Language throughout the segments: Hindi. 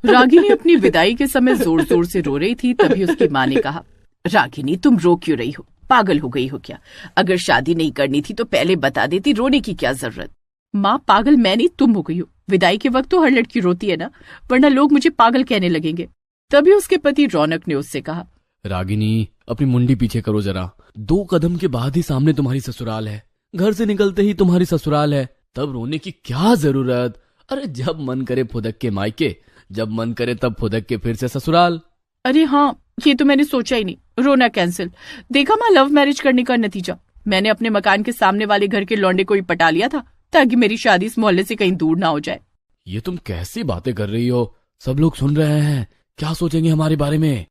रागिनी अपनी विदाई के समय जोर जोर से रो रही थी। तभी उसकी माँ ने कहा, रागिनी तुम रो क्यों रही हो? पागल हो गई हो क्या? अगर शादी नहीं करनी थी तो पहले बता देती, रोने की क्या जरूरत? माँ पागल मैं नहीं, तुम हो गई हो। विदाई के वक्त तो हर लड़की रोती है ना, वरना लोग मुझे पागल कहने लगेंगे। तभी उसके पति रौनक ने उससे कहा, रागिनी अपनी मुंडी पीछे करो जरा, 2 कदम के बाद ही सामने तुम्हारी ससुराल है, घर से निकलते ही तुम्हारी ससुराल है, तब रोने की क्या जरूरत? अरे जब मन करे फुदक के मायके, जब मन करे तब फुदक के फिर से ससुराल। अरे हाँ, ये तो मैंने सोचा ही नहीं। रोना कैंसिल। देखा माँ, लव मैरिज करने का नतीजा। मैंने अपने मकान के सामने वाले घर के लौंडे को ही पटा लिया था ताकि मेरी शादी इस मोहल्ले से कहीं दूर ना हो जाए। ये तुम कैसी बातें कर रही हो? सब लोग सुन रहे हैं, क्या सोचेंगे हमारे बारे में?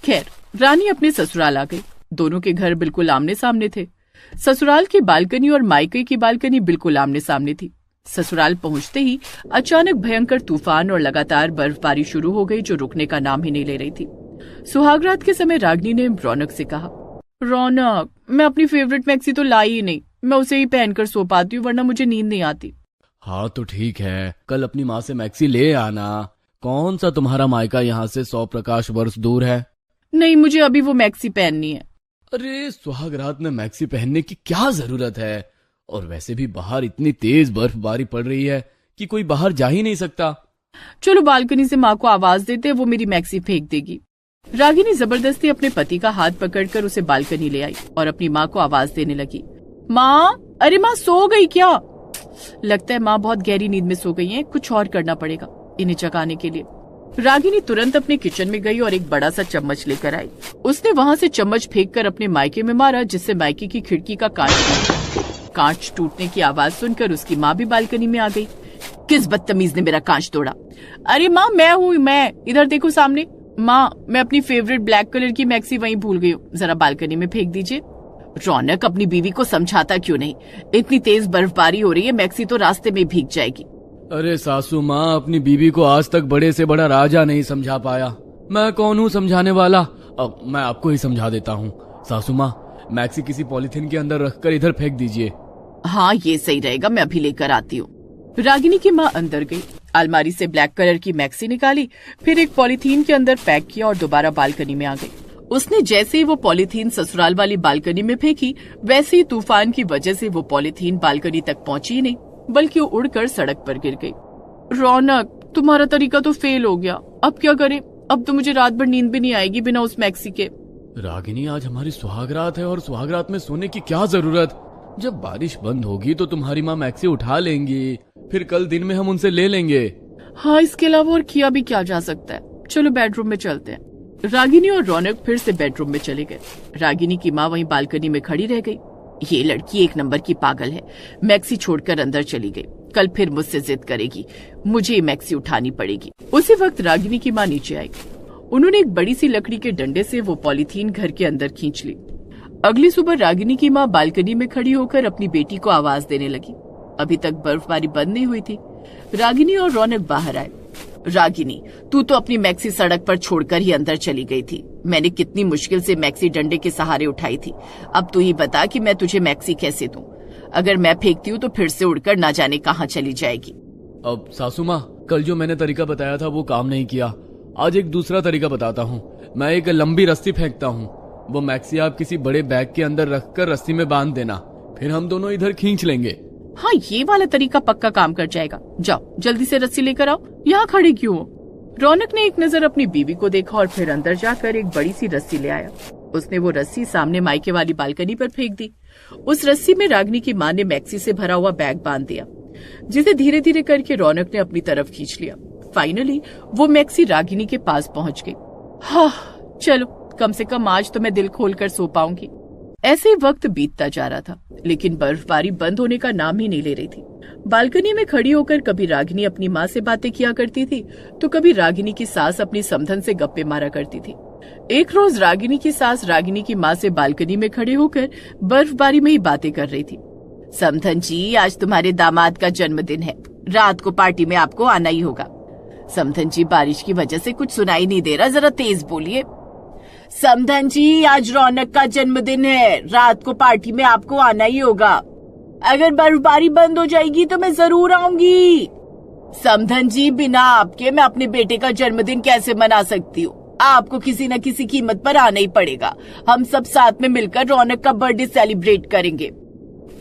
खैर, रानी अपने ससुराल आ गई। दोनों के घर बिल्कुल आमने सामने थे। ससुराल की बालकनी और मायके की बालकनी बिल्कुल आमने सामने थी। ससुराल पहुंचते ही अचानक भयंकर तूफान और लगातार बर्फबारी शुरू हो गई जो रुकने का नाम ही नहीं ले रही थी। सुहागरात के समय रागिनी ने रौनक से कहा, रौनक मैं अपनी फेवरेट मैक्सी तो लाई ही नहीं, मैं उसे ही पहनकर सो पाती हूँ, वरना मुझे नींद नहीं आती। हाँ तो ठीक है, कल अपनी माँ से मैक्सी ले आना। कौन सा तुम्हारा मायका यहाँ से 100 प्रकाश वर्ष दूर है? नहीं, मुझे अभी वो मैक्सी पहननी है। अरे सुहागरात में मैक्सी पहनने की क्या जरूरत है? और वैसे भी बाहर इतनी तेज बर्फबारी पड़ रही है कि कोई बाहर जा ही नहीं सकता। चलो बालकनी से माँ को आवाज देते हैं, वो मेरी मैक्सी फेंक देगी। रागिनी जबरदस्ती अपने पति का हाथ पकड़कर उसे बालकनी ले आई और अपनी माँ को आवाज देने लगी, माँ, अरे माँ सो गई क्या? लगता है माँ बहुत गहरी नींद में सो गई हैं, कुछ और करना पड़ेगा इन्हें जगाने के लिए। रागिनी तुरंत अपने किचन में गई और एक बड़ा सा चम्मच लेकर आई। उसने वहाँ से चम्मच फेंककर अपने मायके में मारा, जिससे मायके की खिड़की का कांच टूटने की आवाज सुनकर उसकी माँ भी बालकनी में आ गई। किस बदतमीज ने मेरा कांच तोड़ा? अरे माँ मैं हूँ, मैं, इधर देखो सामने। माँ, मैं अपनी फेवरेट ब्लैक कलर की मैक्सी वहीं भूल गई हूँ, जरा बालकनी में फेंक दीजिए। रौनक अपनी बीवी को समझाता क्यों नहीं? इतनी तेज बर्फबारी हो रही है, मैक्सी तो रास्ते में भीग जाएगी। अरे सासू माँ अपनी बीवी को आज तक बड़े से बड़ा राजा नहीं समझा पाया। मैं कौन हूँ समझाने वाला? अब मैं आपको ही समझा देता हूँ। सासू माँ, मैक्सी किसी पॉलिथीन के अंदर रखकर इधर फेंक दीजिए। हाँ ये सही रहेगा, मैं अभी लेकर आती हूँ। रागिनी की माँ अंदर गई, अलमारी से ब्लैक कलर की मैक्सी निकाली, फिर एक पॉलिथीन के अंदर पैक किया और दोबारा बालकनी में आ गई। उसने जैसे ही वो पॉलिथीन ससुराल वाली बालकनी में फेंकी, वैसे ही तूफान की वजह से वो पॉलिथीन बालकनी तक पहुंची ही नहीं, बल्कि वो उड़कर सड़क पर गिर गई। रौनक, तुम्हारा तरीका तो फेल हो गया, अब क्या करें? अब तो मुझे रात भर नींद भी नहीं आएगी बिना उस मैक्सी के। रागिनी आज हमारी सुहागरात है और सुहागरात में सोने की क्या जरूरत? जब बारिश बंद होगी तो तुम्हारी माँ मैक्सी उठा लेंगी, फिर कल दिन में हम उनसे ले लेंगे। हाँ, इसके अलावा और किया भी क्या जा सकता है। चलो बेडरूम में चलते हैं। रागिनी और रौनक फिर से बेडरूम में चले गए। रागिनी की माँ वहीं बालकनी में खड़ी रह गई। ये लड़की एक नंबर की पागल है, मैक्सी छोड़कर अंदर चली गई। कल फिर मुझसे जिद करेगी, मुझे मैक्सी उठानी पड़ेगी। उसी वक्त रागिनी की माँ नीचे आई। उन्होंने एक बड़ी सी लकड़ी के डंडे से वो पॉलिथीन घर के अंदर खींच ली। अगली सुबह रागिनी की माँ बालकनी में खड़ी होकर अपनी बेटी को आवाज देने लगी। अभी तक बर्फबारी बंद नहीं हुई थी। रागिनी और रौनक बाहर आए। रागिनी, तू तो अपनी मैक्सी सड़क पर छोड़कर ही अंदर चली गई थी। मैंने कितनी मुश्किल से मैक्सी डंडे के सहारे उठाई थी। अब तू ही बता कि मैं तुझे मैक्सी कैसे दूं? अगर मैं फेंकती हूँ तो फिर से उड़कर ना जाने कहाँ चली जाएगी। अब सासू माँ, कल जो मैंने तरीका बताया था वो काम नहीं किया। आज एक दूसरा तरीका बताता हूँ। मैं एक लंबी रस्सी फेंकता हूँ, वो मैक्सी आप किसी बड़े बैग के अंदर रखकर रस्सी में बांध देना, फिर हम दोनों इधर खींच लेंगे। हाँ, ये वाला तरीका पक्का काम कर जाएगा। जाओ जल्दी से रस्सी लेकर आओ, यहाँ खड़े क्यों हो? रौनक ने एक नजर अपनी बीवी को देखा और फिर अंदर जाकर एक बड़ी सी रस्सी ले आया। उसने वो रस्सी सामने मायके वाली बालकनी पर फेंक दी। उस रस्सी में रागिनी की माँ ने मैक्सी से भरा हुआ बैग बांध दिया, जिसे धीरे धीरे करके रौनक ने अपनी तरफ खींच लिया। फाइनली वो मैक्सी रागिनी के पास पहुंच गई। हाँ चलो, कम से कम आज तो मैं दिल खोलकर सो पाऊंगी। ऐसे ही वक्त बीतता जा रहा था, लेकिन बर्फबारी बंद होने का नाम ही नहीं ले रही थी। बालकनी में खड़ी होकर कभी रागिनी अपनी माँ से बातें किया करती थी, तो कभी रागिनी की सास अपनी समधन से गप्पे मारा करती थी। एक रोज रागिनी की सास रागिनी की माँ से बालकनी में खड़े होकर बर्फबारी में ही बातें कर रही थी। समधन जी, आज तुम्हारे दामाद का जन्मदिन है, रात को पार्टी में आपको आना ही होगा। समधन जी, बारिश की वजह से कुछ सुनाई नहीं दे रहा, जरा तेज बोलिए। समधन जी, आज रौनक का जन्मदिन है, रात को पार्टी में आपको आना ही होगा। अगर बर्फबारी बंद हो जाएगी तो मैं जरूर आऊंगी। समधन जी, बिना आपके मैं अपने बेटे का जन्मदिन कैसे मना सकती हूँ? आपको किसी न किसी कीमत पर आना ही पड़ेगा। हम सब साथ में मिलकर रौनक का बर्थडे सेलिब्रेट करेंगे।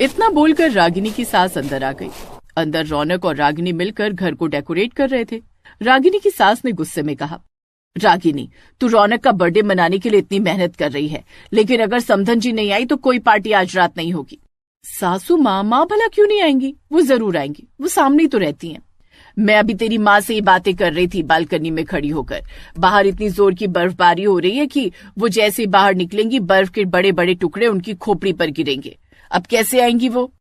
इतना बोलकर रागिनी की सास अंदर आ गई। अंदर रौनक और रागिनी मिलकर घर को डेकोरेट कर रहे थे। रागिनी की सास ने गुस्से में कहा, रागिनी, तू रौनक का बर्थडे मनाने के लिए इतनी मेहनत कर रही है, लेकिन अगर समधन जी नहीं आई तो कोई पार्टी आज रात नहीं होगी। सासू माँ भला क्यों नहीं आएंगी? वो जरूर आएंगी, वो सामने ही तो रहती हैं। मैं अभी तेरी माँ से ही बातें कर रही थी बालकनी में खड़ी होकर। बाहर इतनी जोर की बर्फबारी हो रही है कि वो जैसे ही बाहर निकलेंगी बर्फ के बड़े बड़े टुकड़े उनकी खोपड़ी पर गिरेंगे। अब कैसे आएंगी वो?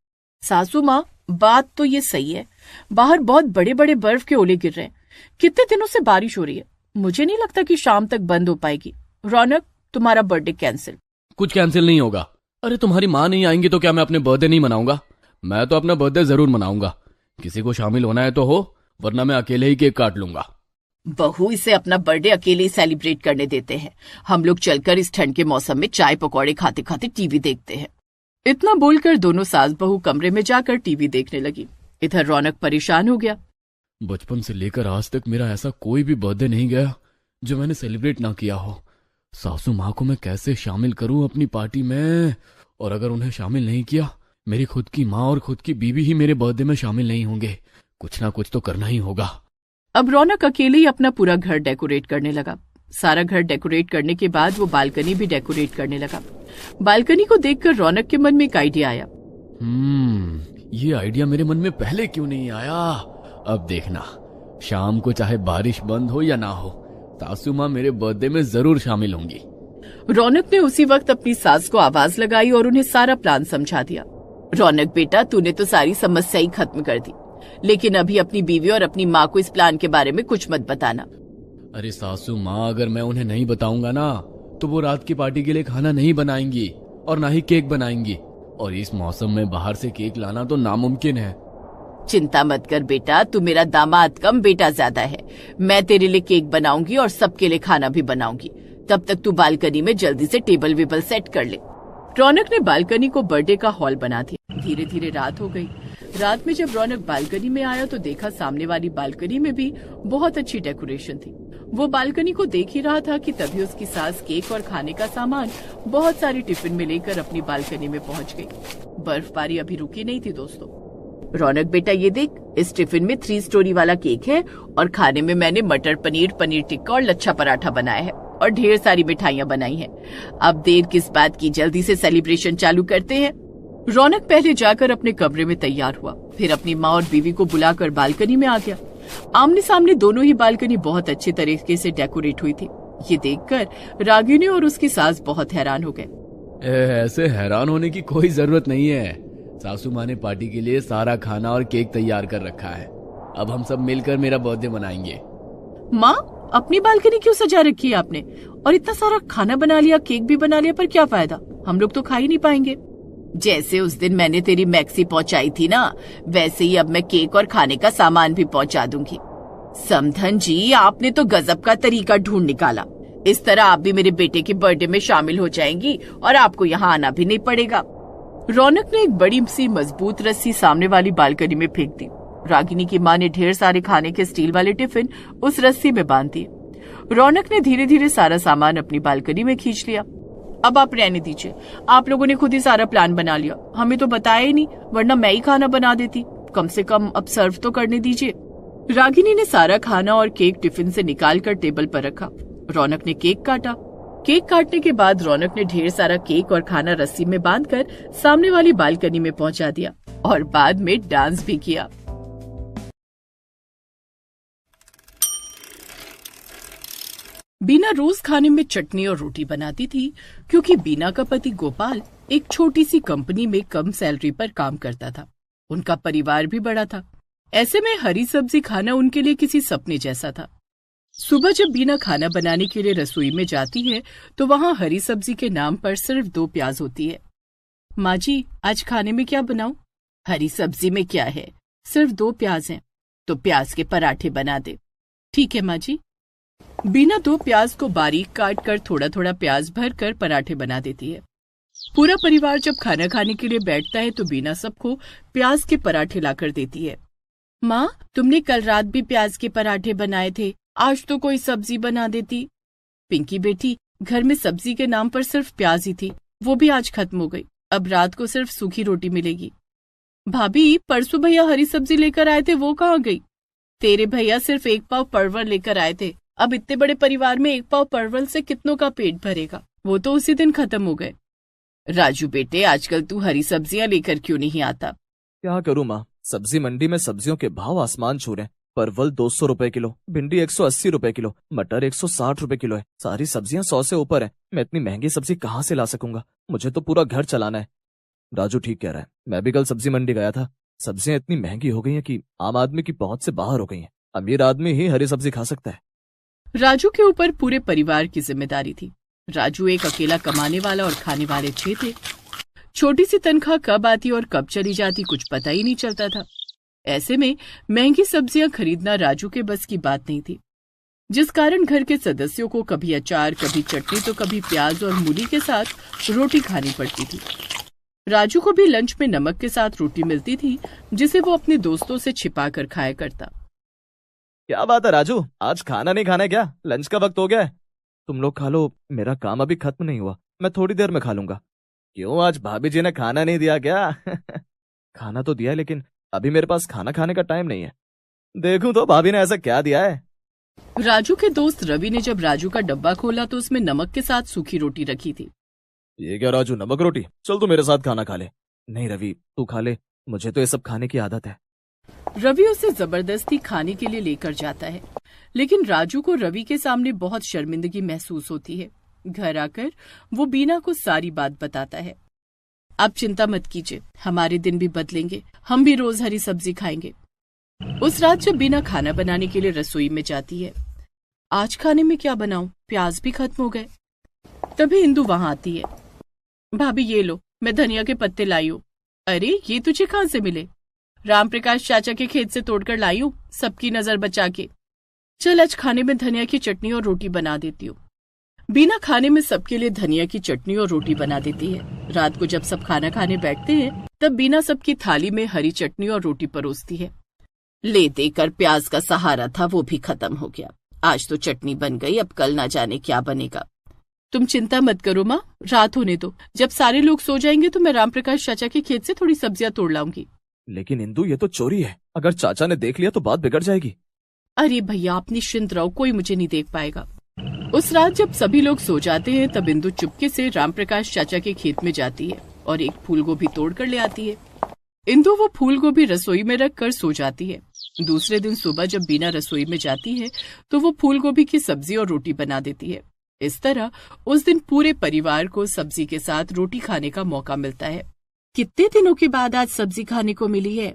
सासू माँ, बात तो ये सही है, बाहर बहुत बड़े बड़े बर्फ के ओले गिर रहे हैं। कितने दिनों से बारिश हो रही है, मुझे नहीं लगता कि शाम तक बंद हो पाएगी। रौनक, तुम्हारा बर्थडे कैंसिल। कुछ कैंसिल नहीं होगा। अरे तुम्हारी माँ नहीं आएंगी तो क्या मैं अपने बर्थडे नहीं मनाऊंगा? मैं तो अपना बर्थडे जरूर मनाऊंगा। किसी को शामिल होना है तो हो, वरना मैं अकेले ही केक काट लूंगा। बहू, इसे अपना बर्थडे अकेले ही सेलिब्रेट करने देते हैं। हम लोग चलकर इस ठंड के मौसम में चाय पकौड़े खाते खाते टीवी देखते हैं। इतना बोलकर दोनों सास बहू कमरे में जाकर टीवी देखने लगी। इधर रौनक परेशान हो गया। बचपन से लेकर आज तक मेरा ऐसा कोई भी बर्थडे नहीं गया जो मैंने सेलिब्रेट ना किया हो। सासू माँ को मैं कैसे शामिल करूं अपनी पार्टी में? और अगर उन्हें शामिल नहीं किया, मेरी खुद की माँ और खुद की बीवी ही मेरे बर्थडे में शामिल नहीं होंगे। कुछ ना कुछ तो करना ही होगा। अब रौनक अकेले ही अपना पूरा घर डेकोरेट करने लगा। सारा घर डेकोरेट करने के बाद वो बालकनी भी डेकोरेट करने लगा। बालकनी को देखकर रौनक के मन में एक आइडिया आया। ये आइडिया मेरे मन में पहले क्यों नहीं आया? अब देखना, शाम को चाहे बारिश बंद हो या ना हो, सासू माँ मेरे बर्थडे में जरूर शामिल होंगी। रौनक ने उसी वक्त अपनी सास को आवाज लगाई और उन्हें सारा प्लान समझा दिया। रौनक बेटा, तूने तो सारी समस्या ही खत्म कर दी, लेकिन अभी अपनी बीवी और अपनी माँ को इस प्लान के बारे में कुछ मत बताना। अरे सासू माँ, अगर मैं उन्हें नहीं बताऊंगा ना तो वो रात की पार्टी के लिए खाना नहीं बनाएंगी और ना ही केक बनाएंगी। और इस मौसम में बाहर से केक लाना तो नामुमकिन है। चिंता मत कर बेटा, तू मेरा दामाद कम बेटा ज्यादा है। मैं तेरे लिए केक बनाऊंगी और सबके लिए खाना भी बनाऊंगी। तब तक तू बालकनी में जल्दी से टेबल वेबल सेट कर ले। रौनक ने बालकनी को बर्थडे का हॉल बना दिया। धीरे धीरे रात हो गई। रात में जब रौनक बालकनी में आया तो देखा सामने वाली बालकनी में भी बहुत अच्छी डेकोरेशन थी। वो बालकनी को देख ही रहा था कि तभी उसकी सास केक और खाने का सामान बहुत सारी टिफिन में लेकर अपनी बालकनी में पहुंच गई। बर्फबारी अभी रुकी नहीं थी दोस्तों। रौनक बेटा, ये देख, इस टिफिन में 3 स्टोरी वाला केक है और खाने में मैंने मटर पनीर, पनीर टिक्का और लच्छा पराठा बनाया है और ढेर सारी मिठाइयाँ बनाई हैं। अब देर किस बात की, जल्दी से सेलिब्रेशन चालू करते हैं। रौनक पहले जाकर अपने कमरे में तैयार हुआ, फिर अपनी माँ और बीवी को बुलाकर बालकनी में आ गया। आमने सामने दोनों ही बालकनी बहुत अच्छे तरीके से डेकोरेट हुई थी। ये देखकर रागिनी और उसकी सास बहुत हैरान हो गए। ऐसे हैरान होने की कोई जरूरत नहीं है। सासू माँ ने पार्टी के लिए सारा खाना और केक तैयार कर रखा है। अब हम सब मिलकर मेरा बर्थडे मनाएंगे। माँ, अपनी बालकनी क्यों सजा रखी है आपने? और इतना सारा खाना बना लिया, केक भी बना लिया, पर क्या फायदा? हम लोग तो खा ही नहीं पाएंगे। जैसे उस दिन मैंने तेरी मैक्सी पहुंचाई थी ना, वैसे ही अब मैं केक और खाने का सामान भी पहुंचा दूंगी। समधन जी, आपने तो गजब का तरीका ढूंढ निकाला। इस तरह आप भी मेरे बेटे के बर्थडे में शामिल हो जाएंगी और आपको यहाँ आना भी नहीं पड़ेगा। रौनक ने एक बड़ी सी मजबूत रस्सी सामने वाली बालकनी में फेंक दी। रागिनी की माँ ने ढेर सारे खाने के स्टील वाले टिफिन उस रस्सी में बांध दिए। रौनक ने धीरे धीरे सारा सामान अपनी बालकनी में खींच लिया। अब आप रहने दीजिए, आप लोगों ने खुद ही सारा प्लान बना लिया, हमें तो बताया ही नहीं, वरना मैं ही खाना बना देती। कम से कम अब सर्व तो करने दीजिए। रागिनी ने सारा खाना और केक टिफिन से निकालकर टेबल पर रखा। रौनक ने केक काटा। केक काटने के बाद रौनक ने ढेर सारा केक और खाना रस्सी में बांधकर सामने वाली बालकनी में पहुंचा दिया और बाद में डांस भी किया। बीना रोज खाने में चटनी और रोटी बनाती थी, क्योंकि बीना का पति गोपाल एक छोटी सी कंपनी में कम सैलरी पर काम करता था। उनका परिवार भी बड़ा था। ऐसे में हरी सब्जी खाना उनके लिए किसी सपने जैसा था। सुबह जब बीना खाना बनाने के लिए रसोई में जाती है तो वहाँ हरी सब्जी के नाम पर सिर्फ 2 प्याज होती है। माँ जी, आज खाने में क्या बनाऊं? हरी सब्जी में क्या है, सिर्फ 2 प्याज हैं, तो प्याज के पराठे बना दे। ठीक है माँ जी। बीना 2 प्याज को बारीक काट कर थोड़ा थोड़ा प्याज भर कर पराठे बना देती है। पूरा परिवार जब खाना खाने के लिए बैठता है तो बीना सबको प्याज के पराठे लाकर देती है। माँ, तुमने कल रात भी प्याज के पराठे बनाए थे, आज तो कोई सब्जी बना देती। पिंकी बेटी, घर में सब्जी के नाम पर सिर्फ प्याज ही थी, वो भी आज खत्म हो गई। अब रात को सिर्फ सूखी रोटी मिलेगी। भाभी, परसों भैया हरी सब्जी लेकर आए थे, वो कहाँ गई? तेरे भैया सिर्फ 1 पाव परवल लेकर आए थे। अब इतने बड़े परिवार में 1 पाव परवल से कितनों का पेट भरेगा? वो तो उसी दिन खत्म हो गए। राजू बेटे, आजकल तू हरी सब्जियां लेकर क्यों नहीं आता? क्या करूं माँ, सब्जी मंडी में सब्जियों के भाव आसमान छू रहे हैं। परवल 200 रुपए किलो, भिंडी 180 रुपए किलो, मटर 160 रुपए किलो है। सारी सब्जियां 100 से ऊपर है। मैं इतनी महंगी सब्जी कहाँ से ला सकूंगा? मुझे तो पूरा घर चलाना है। राजू ठीक कह रहा है। मैं भी कल सब्जी मंडी गया था। सब्जियां इतनी महंगी हो गई हैं कि आम आदमी की पहुंच से बाहर हो गई हैं। अमीर आदमी ही हरी सब्जी खा सकता है। राजू के ऊपर पूरे परिवार की जिम्मेदारी थी। राजू एक अकेला कमाने वाला और खाने वाले थे। छोटी सी तनख्वाह कब आती और कब चली जाती कुछ पता ही नहीं चलता था। ऐसे में महंगी सब्जियां खरीदना राजू के बस की बात नहीं थी, जिस कारण घर के सदस्यों को कभी अचार, कभी चटनी तो कभी प्याज और मूली के साथ रोटी खानी पड़ती थी। राजू को भी लंच में नमक के साथ रोटी मिलती थी, जिसे वो अपने दोस्तों से छिपा कर खाया करता। क्या बात है राजू, आज खाना नहीं खाना है क्या? लंच का वक्त हो गया है। तुम लोग खा लो, मेरा काम अभी खत्म नहीं हुआ, मैं थोड़ी देर में खा लूंगा। क्यों, आज भाभी जी ने खाना नहीं दिया क्या? खाना तो दिया है, लेकिन अभी मेरे पास खाना खाने का टाइम नहीं है। देखूं तो भाभी ने ऐसा क्या दिया है। राजू के दोस्त रवि ने जब राजू का डब्बा खोला तो उसमें नमक के साथ सूखी रोटी रखी थी। ये क्या राजू, नमक रोटी? चल तू मेरे साथ खाना खा ले। नहीं रवि, तू खा ले, मुझे तो ये सब खाने की आदत है। रवि उसे जबरदस्ती खाने के लिए लेकर जाता है, लेकिन राजू को रवि के सामने बहुत शर्मिंदगी महसूस होती है। घर आकर वो बीना को सारी बात बताता है। आप चिंता मत कीजिए, हमारे दिन भी बदलेंगे, हम भी रोज हरी सब्जी खाएंगे। उस रात जब बीना खाना बनाने के लिए रसोई में जाती है, आज खाने में क्या बनाऊं, प्याज भी खत्म हो गए। तभी इंदु वहां आती है। भाभी ये लो, मैं धनिया के पत्ते लाई हूँ। अरे ये तुझे कहाँ से मिले? राम प्रकाश चाचा के खेत से तोड़कर लाई हूँ, सबकी नजर बचा के। चल आज खाने में धनिया की चटनी और रोटी बना देती हूँ। बीना खाने में सबके लिए धनिया की चटनी और रोटी बना देती है। रात को जब सब खाना खाने बैठते हैं तब बीना सबकी थाली में हरी चटनी और रोटी परोसती है। ले देकर प्याज का सहारा था, वो भी खत्म हो गया। आज तो चटनी बन गई, अब कल ना जाने क्या बनेगा। तुम चिंता मत करो माँ, रात होने दो, जब सारे लोग सो जाएंगे तो मैं राम प्रकाश चाचा के खेत से थोड़ी सब्जियां तोड़ लाऊंगी। लेकिन इंदु, ये तो चोरी है, अगर चाचा ने देख लिया तो बात बिगड़ जाएगी। अरे भैया, आप निश्चिंत रहो, कोई मुझे नहीं देख पाएगा। उस रात जब सभी लोग सो जाते हैं तब इंदु चुपके से राम प्रकाश चाचा के खेत में जाती है और एक फूल गोभी तोड़ कर ले आती है। इंदु वो फूल गोभी रसोई में रख कर सो जाती है। दूसरे दिन सुबह जब बीना रसोई में जाती है तो वो फूल गोभी की सब्जी और रोटी बना देती है। इस तरह उस दिन पूरे परिवार को सब्जी के साथ रोटी खाने का मौका मिलता है। कितने दिनों के बाद आज सब्जी खाने को मिली है।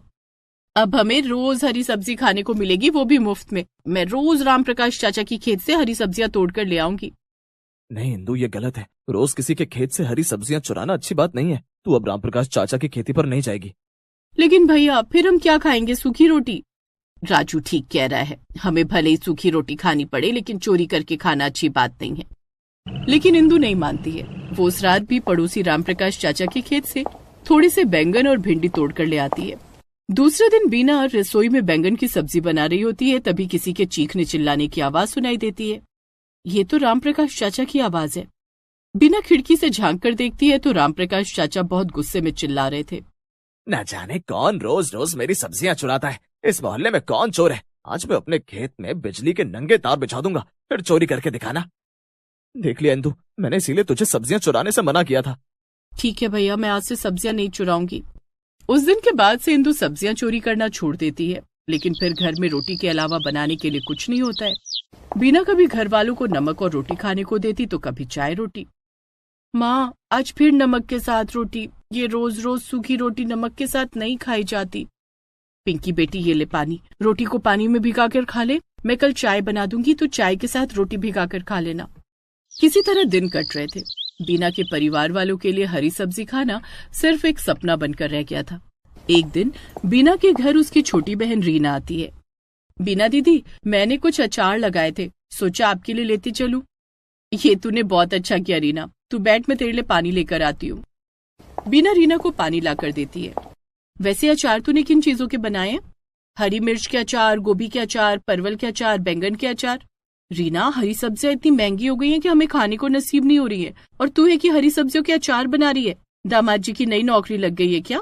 अब हमें रोज हरी सब्जी खाने को मिलेगी, वो भी मुफ्त में। मैं रोज राम प्रकाश चाचा की खेत से हरी सब्जियां तोड़कर ले आऊंगी। नहीं इंदु, ये गलत है। रोज किसी के खेत से हरी सब्जियां चुराना अच्छी बात नहीं है। तू अब राम प्रकाश चाचा की खेती पर नहीं जाएगी। लेकिन भैया, फिर हम क्या खाएंगे? सूखी रोटी। राजू ठीक कह रहा है, हमें भले ही सूखी रोटी खानी पड़े, लेकिन चोरी करके खाना अच्छी बात नहीं है। लेकिन इंदु नहीं मानती है। वो उस रात भी पड़ोसी राम प्रकाश चाचा के खेत से थोड़े से बैंगन और भिंडी तोड़कर ले आती है। दूसरे दिन बीना रसोई में बैंगन की सब्जी बना रही होती है, तभी किसी के चीखने चिल्लाने की आवाज सुनाई देती है। ये तो राम प्रकाश चाचा की आवाज है। बीना खिड़की से झांक कर देखती है तो राम प्रकाश चाचा बहुत गुस्से में चिल्ला रहे थे। न जाने कौन रोज रोज मेरी सब्जियां चुराता है। इस मोहल्ले में कौन चोर है? आज मैं अपने खेत में बिजली के नंगे तार बिछा दूंगा, फिर चोरी करके दिखाना। देख लिया इंदु, मैंने इसीलिए तुझे सब्जियां चुराने से मना किया था। ठीक है भैया, मैं आज से सब्जियां नहीं चुराऊंगी। उस दिन के बाद से इंदु सब्जियां चोरी करना छोड़ देती है, लेकिन फिर घर में रोटी के अलावा बनाने के लिए कुछ नहीं होता है। बीना कभी घर वालों को नमक और रोटी खाने को देती तो कभी चाय रोटी। माँ, आज फिर नमक के साथ रोटी। ये रोज रोज सूखी रोटी नमक के साथ नहीं खाई जाती। पिंकी बेटी, ये ले पानी, रोटी को पानी में भिगाकर खा ले। मैं कल चाय बना दूंगी तो चाय के साथ रोटी भिगाकर खा लेना। किसी तरह दिन कट रहे थे। बीना के परिवार वालों के लिए हरी सब्जी खाना सिर्फ एक सपना बनकर रह गया था। एक दिन बीना के घर उसकी छोटी बहन रीना आती है। बीना दीदी, मैंने कुछ अचार लगाए थे, सोचा आपके लिए लेती चलूं। ये तूने बहुत अच्छा किया रीना, तू बैठ, मैं तेरे लिए पानी लेकर आती हूँ। बीना रीना को पानी लाकर देती है। वैसे अचार तूने किन चीजों के बनाए हैं? हरी मिर्च के अचार, गोभी के अचार, परवल के अचार, बैंगन के अचार। रीना, हरी सब्जियां इतनी महंगी हो गई हैं कि हमें खाने को नसीब नहीं हो रही है, और तू है कि हरी सब्जियों के अचार बना रही है। दामाद जी की नई नौकरी लग गई है क्या?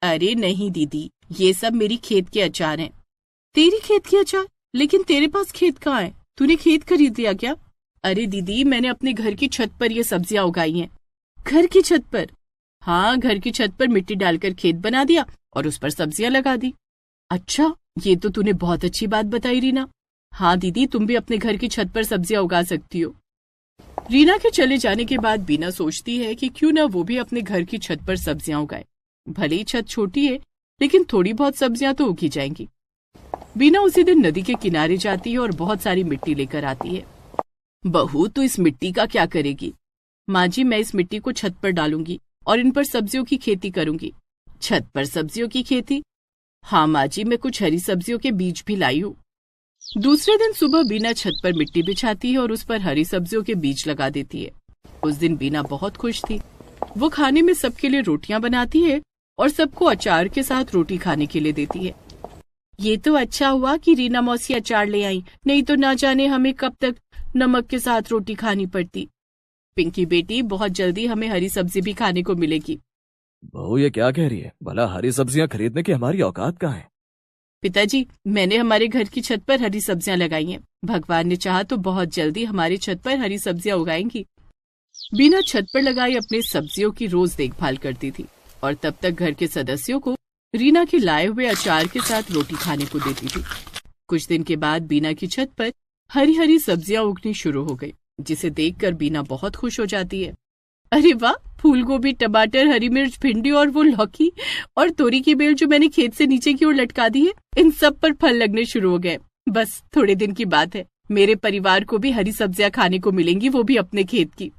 अरे नहीं दीदी, ये सब मेरी खेत के अचार हैं। तेरी खेत के अचार? लेकिन तेरे पास खेत कहाँ है? तूने खेत खरीद लिया क्या? अरे दीदी, मैंने अपने घर की छत पर ये सब्जियां उगाई हैं। घर की छत पर? हाँ, घर की छत पर मिट्टी डालकर खेत बना दिया और उस पर सब्जियां लगा दी। अच्छा, ये तो तूने बहुत अच्छी बात बताई रीना। हाँ दीदी, तुम भी अपने घर की छत पर सब्जियां उगा सकती हो। रीना के चले जाने के बाद बीना सोचती है कि क्यों ना वो भी अपने घर की छत पर सब्जियां उगाए। भले ही छत छोटी है, लेकिन थोड़ी बहुत सब्जियां तो उगी जाएंगी। बीना उसी दिन नदी के किनारे जाती है और बहुत सारी मिट्टी लेकर आती है। बहू, तू इस मिट्टी का क्या करेगी? माँ जी, मैं इस मिट्टी को छत पर डालूंगी और इन पर सब्जियों की खेती करूंगी। छत पर सब्जियों की खेती? हाँ माँ जी, मैं कुछ हरी सब्जियों के बीज भी लाई हूँ। दूसरे दिन सुबह बीना छत पर मिट्टी बिछाती है और उस पर हरी सब्जियों के बीज लगा देती है। उस दिन बीना बहुत खुश थी। वो खाने में सबके लिए रोटियां बनाती है और सबको अचार के साथ रोटी खाने के लिए देती है। ये तो अच्छा हुआ कि रीना मौसी अचार ले आई, नहीं तो ना जाने हमें कब तक नमक के साथ रोटी खानी पड़ती। पिंकी बेटी, बहुत जल्दी हमें हरी सब्जी भी खाने को मिलेगी। बहू, ये क्या कह रही है? भला हरी सब्जियां खरीदने की हमारी औकात कहाँ है? पिताजी, मैंने हमारे घर की छत पर हरी सब्जियां लगाई हैं। भगवान ने चाहा तो बहुत जल्दी हमारी छत पर हरी सब्जियां उगाएंगी। बीना छत पर लगाई अपने सब्जियों की रोज देखभाल करती थी और तब तक घर के सदस्यों को रीना के लाए हुए अचार के साथ रोटी खाने को देती थी। कुछ दिन के बाद बीना की छत पर हरी हरी सब्जियां उगनी शुरू हो गई, जिसे देखकर बीना बहुत खुश हो जाती है। अरे वाह, फूल गोभी, टमाटर, हरी मिर्च, भिंडी और वो लौकी और तोरी की बेल जो मैंने खेत से नीचे की ओर लटका दी है, इन सब पर फल लगने शुरू हो गए। बस थोड़े दिन की बात है, मेरे परिवार को भी हरी सब्जियां खाने को मिलेंगी, वो भी अपने खेत की।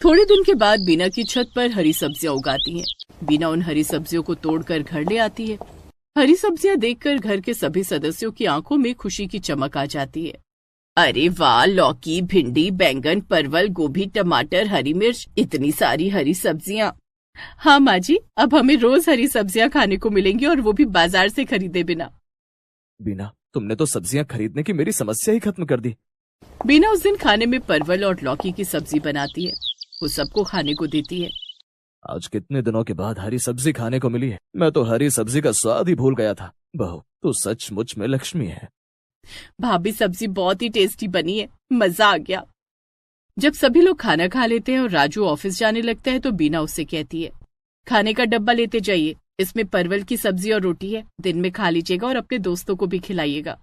थोड़े दिन के बाद बीना की छत पर हरी सब्जियां उगाती हैं। बीना उन हरी सब्जियों को तोड़कर घर ले आती है। हरी सब्जियां देखकर घर के सभी सदस्यों की आंखों में खुशी की चमक आ जाती है। अरे वाह, लौकी, भिंडी, बैंगन, परवल, गोभी, टमाटर, हरी मिर्च, इतनी सारी हरी सब्जियां। हाँ माँ जी, अब हमें रोज हरी सब्जियां खाने को मिलेंगी, और वो भी बाजार से खरीदे बिना। बीना, तुमने तो सब्जियां खरीदने की मेरी समस्या ही खत्म कर दी। बीना उस दिन खाने में परवल और लौकी की सब्जी बनाती है। वो सबको खाने को देती है। आज कितने दिनों के बाद हरी सब्जी खाने को मिली है। मैं तो हरी सब्जी का स्वाद ही भूल गया था। बहू, तू सचमुच में लक्ष्मी है। भाभी, सब्जी बहुत ही टेस्टी बनी है, मजा आ गया। जब सभी लोग खाना खा लेते हैं और राजू ऑफिस जाने लगता है तो बीना उससे कहती है, खाने का डब्बा लेते जाइए, इसमें परवल की सब्जी और रोटी है, दिन में खा लीजिएगा और अपने दोस्तों को भी खिलाइएगा।